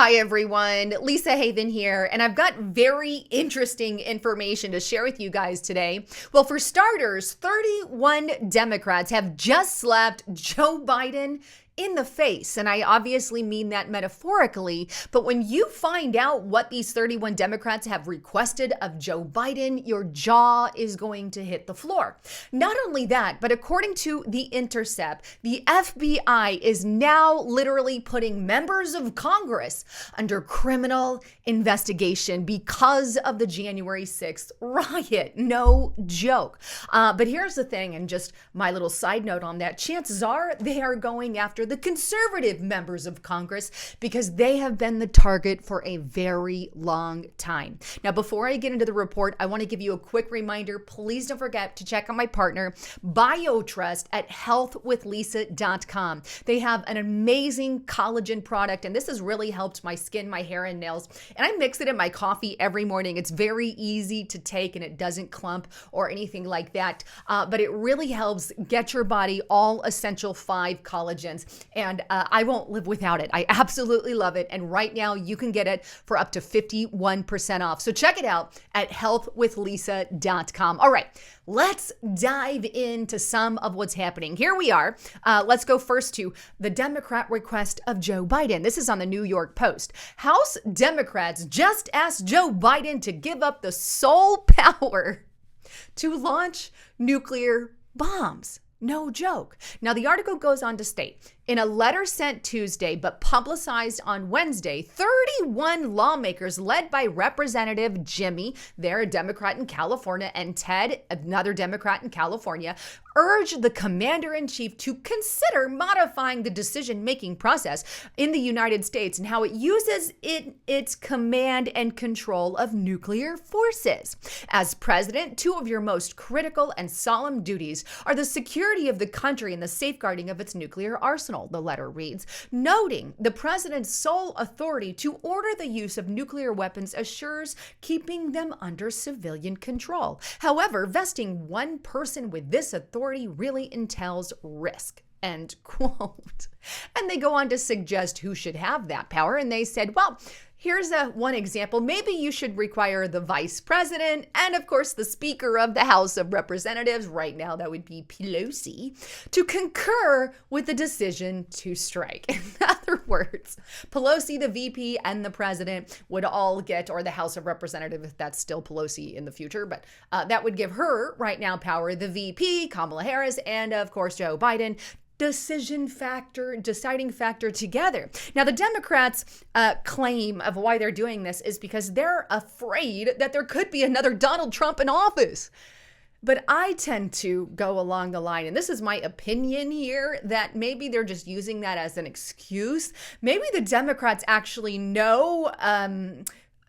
Hi everyone, Lisa Haven here, and I've got very interesting information to share with you guys today. Well, for starters, 31 Democrats have just slapped Joe Biden in the face. And I obviously mean that metaphorically, but when you find out what these 31 Democrats have requested of Joe Biden, your jaw is going to hit the floor. Not only that, but according to The Intercept, the FBI is now literally putting members of Congress under criminal investigation because of the January 6th riot. No joke. But here's the thing, and just my little side note on that, chances are they are going after the conservative members of Congress because they have been the target for a very long time. Now, before I get into the report, I want to give you a quick reminder. Please don't forget to check out my partner, BioTrust, at healthwithlisa.com. They have an amazing collagen product, and this has really helped my skin, my hair, and nails. And I mix it in my coffee every morning. It's very easy to take, and it doesn't clump or anything like that. But it really helps get your body all essential 5 collagens. And I won't live without it. I absolutely love it. And right now you can get it for up to 51% off. So check it out at healthwithlisa.com. All right, let's dive into some of what's happening. Here we are. Let's go first to the Democrat request of Joe Biden. This is on the New York Post. House Democrats just asked Joe Biden to give up the sole power to launch nuclear bombs. No joke. Now, the article goes on to state, in a letter sent Tuesday but publicized on Wednesday, 31 lawmakers led by Representative Jimmy, they're a Democrat in California, and Ted, another Democrat in California, urged the commander-in-chief to consider modifying the decision-making process in the United States and how it uses its command and control of nuclear forces. As president, 2 of your most critical and solemn duties are the security of the country and the safeguarding of its nuclear arsenal, the letter reads, noting the president's sole authority to order the use of nuclear weapons assures keeping them under civilian control. However, vesting one person with this authority really entails risk. End quote. And they go on to suggest who should have that power. And they said, well, here's one example. Maybe you should require the vice president and, of course, the Speaker of the House of Representatives, right now that would be Pelosi, to concur with the decision to strike. In other words, Pelosi, the VP, and the president would all get, or the House of Representatives, if that's still Pelosi in the future, but that would give her right now power, the VP, Kamala Harris, and, of course, Joe Biden, deciding factor together. Now, the Democrats' claim of why they're doing this is because they're afraid that there could be another Donald Trump in office. But I tend to go along the line, and this is my opinion here, that maybe they're just using that as an excuse. Maybe the Democrats actually know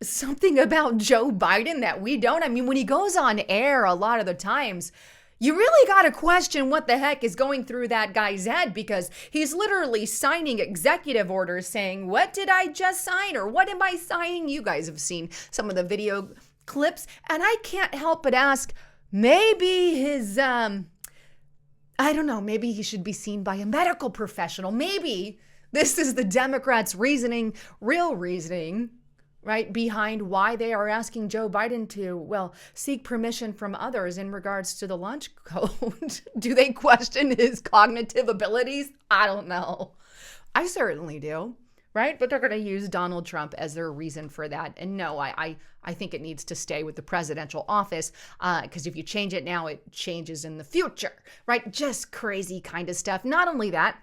something about Joe Biden that we don't. I mean, when he goes on air a lot of the times, you really got to question what the heck is going through that guy's head, because he's literally signing executive orders saying, what did I just sign? Or what am I signing? You guys have seen some of the video clips. And I can't help but ask, maybe his, I don't know, maybe he should be seen by a medical professional. Maybe this is the Democrats' reasoning, real reasoning, right, behind why they are asking Joe Biden to, well, seek permission from others in regards to the launch code. Do they question his cognitive abilities? I don't know. I certainly do, right? But they're going to use Donald Trump as their reason for that. And no, I think it needs to stay with the presidential office, because if you change it now, it changes in the future, right? Just crazy kind of stuff. Not only that,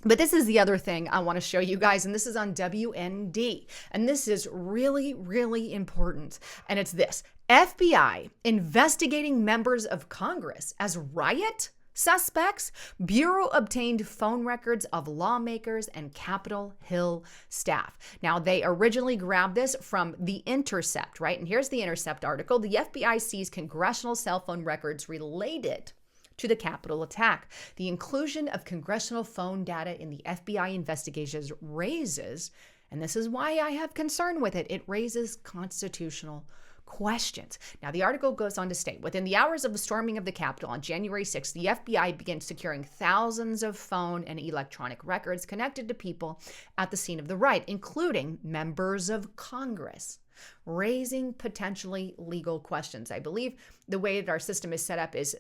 but this is the other thing I want to show you guys, and this is on WND. And this is really, really important. And it's this: FBI investigating members of Congress as riot suspects. Bureau obtained phone records of lawmakers and Capitol Hill staff. Now, they originally grabbed this from The Intercept, right? And here's the Intercept article. The FBI seized congressional cell phone records related to the Capitol attack. The inclusion of congressional phone data in the FBI investigations raises, and this is why I have concern with it, it raises constitutional questions. Now, the article goes on to state, within the hours of the storming of the Capitol on January 6th, the FBI began securing thousands of phone and electronic records connected to people at the scene of the riot, including members of Congress, raising potentially legal questions. I believe the way that our system is set up is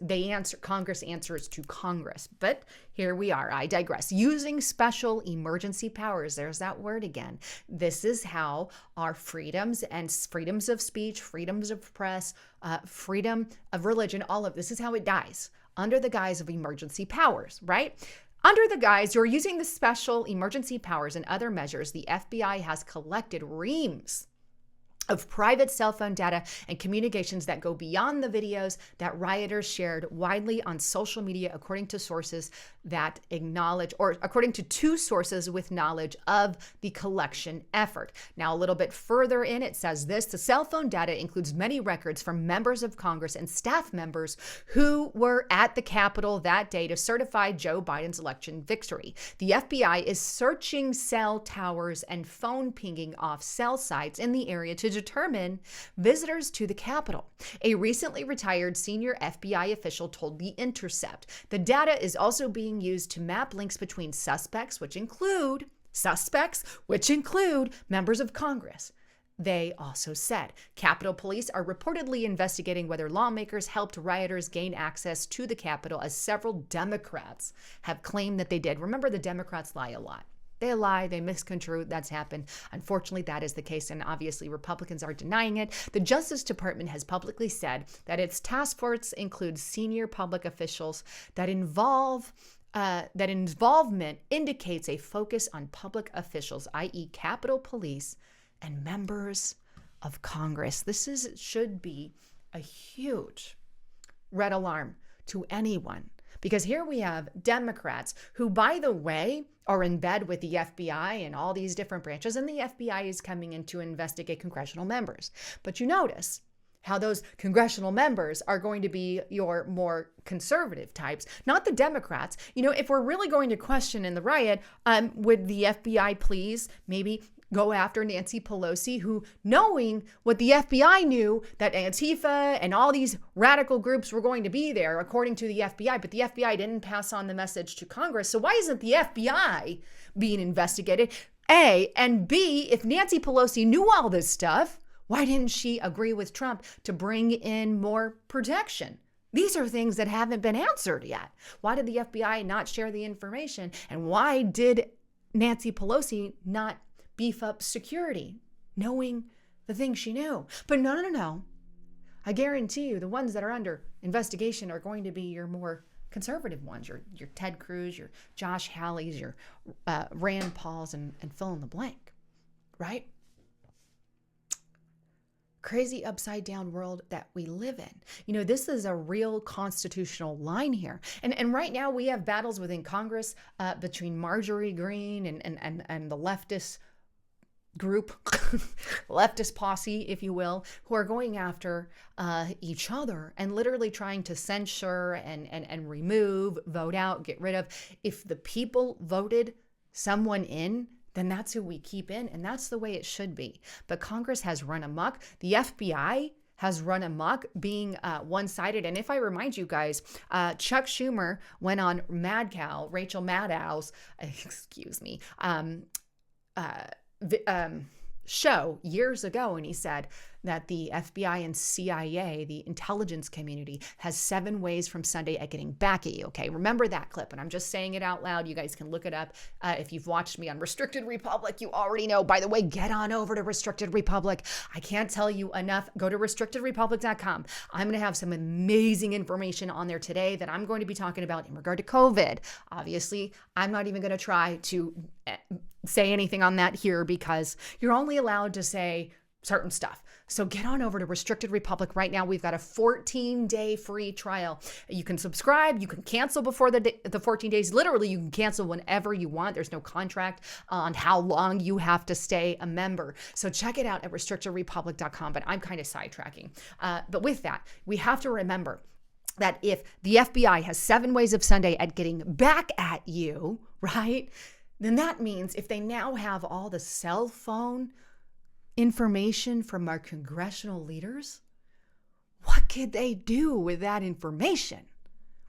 Congress answers to Congress. But here we are. I digress. Using special emergency powers. There's that word again. This is how our freedoms and freedoms of speech, freedoms of press, freedom of religion, all of this is how it dies under the guise of emergency powers, right? Under the guise you're using the special emergency powers and other measures, the FBI has collected reams of private cell phone data and communications that go beyond the videos that rioters shared widely on social media, according to sources that acknowledge, or according to two sources with knowledge of the collection effort. Now, a little bit further in, it says this: the cell phone data includes many records from members of Congress and staff members who were at the Capitol that day to certify Joe Biden's election victory. The FBI is searching cell towers and phone pinging off cell sites in the area to determine visitors to the Capitol. A recently retired senior FBI official told The Intercept the data is also being used to map links between suspects, which include members of Congress. They also said Capitol Police are reportedly investigating whether lawmakers helped rioters gain access to the Capitol, as several Democrats have claimed that they did. Remember, the Democrats lie a lot. They lie, they misconstrue, that's happened. Unfortunately, that is the case, and obviously Republicans are denying it. The Justice Department has publicly said that its task force includes senior public officials that involvement indicates a focus on public officials, i.e. Capitol Police and members of Congress. Should be a huge red alarm to anyone. Because here we have Democrats who, by the way, are in bed with the FBI and all these different branches, and the FBI is coming in to investigate congressional members. But you notice how those congressional members are going to be your more conservative types, not the Democrats. You know, if we're really going to question in the riot, would the FBI please maybe go after Nancy Pelosi, who, knowing what the FBI knew, that Antifa and all these radical groups were going to be there, according to the FBI, but the FBI didn't pass on the message to Congress. So why isn't the FBI being investigated? A, and B, if Nancy Pelosi knew all this stuff, why didn't she agree with Trump to bring in more protection? These are things that haven't been answered yet. Why did the FBI not share the information? And why did Nancy Pelosi not beef up security, knowing the things she knew? But no. I guarantee you the ones that are under investigation are going to be your more conservative ones, your Ted Cruz, your Josh Hawleys, your Rand Pauls, and fill in the blank, right? Crazy upside down world that we live in. You know, this is a real constitutional line here. And right now we have battles within Congress between Marjorie Greene and the leftist group, leftist posse, if you will, who are going after each other and literally trying to censure and remove, vote out, get rid of. If the people voted someone in, then that's who we keep in, and that's the way it should be. But Congress has run amok. The FBI has run amok, being one-sided. And if I remind you guys, Chuck Schumer went on Rachel Maddow's, show years ago, and he said that the FBI and CIA, the intelligence community, has 7 ways from Sunday at getting back at you. Okay, remember that clip, and I'm just saying it out loud. You guys can look it up. If you've watched me on Restricted Republic, you already know. By the way, get on over to Restricted Republic. I can't tell you enough. Go to restrictedrepublic.com. I'm going to have some amazing information on there today that I'm going to be talking about in regard to COVID. Obviously, I'm not even going to try to say anything on that here because you're only allowed to say certain stuff. So get on over to Restricted Republic right now. We've got a 14-day free trial. You can subscribe. You can cancel before the 14 days. Literally, you can cancel whenever you want. There's no contract on how long you have to stay a member. So check it out at restrictedrepublic.com. But I'm kind of sidetracking. But with that, we have to remember that if the FBI has 7 ways of Sunday at getting back at you, right, then that means if they now have all the cell phone information from our congressional leaders, what could they do with that information?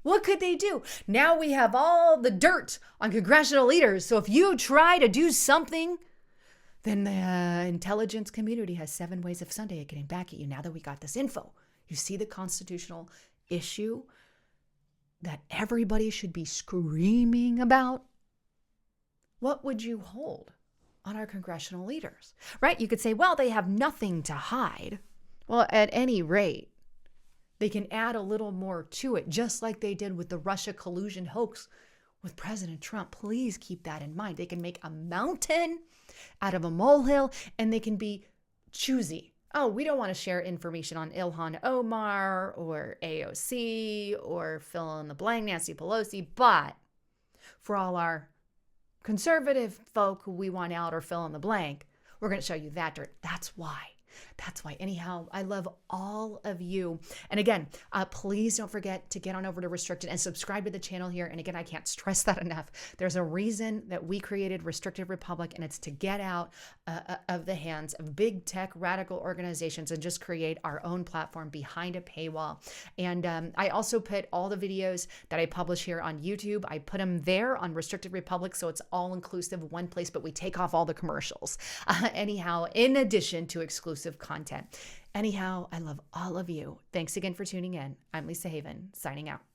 What could they do? Now we have all the dirt on congressional leaders. So if you try to do something, then the intelligence community has 7 ways of Sunday at getting back at you now that we got this info. You see the constitutional issue that everybody should be screaming about? What would you hold on our congressional leaders, right? You could say, well, they have nothing to hide. Well, at any rate, they can add a little more to it, just like they did with the Russia collusion hoax with President Trump. Please keep that in mind. They can make a mountain out of a molehill, and they can be choosy. Oh, we don't want to share information on Ilhan Omar or AOC or fill in the blank Nancy Pelosi, but for all our conservative folk who we want out or fill in the blank, we're going to show you that dirt. That's why. Anyhow, I love all of you. And again, please don't forget to get on over to Restricted and subscribe to the channel here. And again, I can't stress that enough. There's a reason that we created Restricted Republic, and it's to get out of the hands of big tech radical organizations and just create our own platform behind a paywall. And I also put all the videos that I publish here on YouTube. I put them there on Restricted Republic, so it's all inclusive, one place, but we take off all the commercials. Anyhow, in addition to exclusive content. Anyhow, I love all of you. Thanks again for tuning in. I'm Lisa Haven, signing out.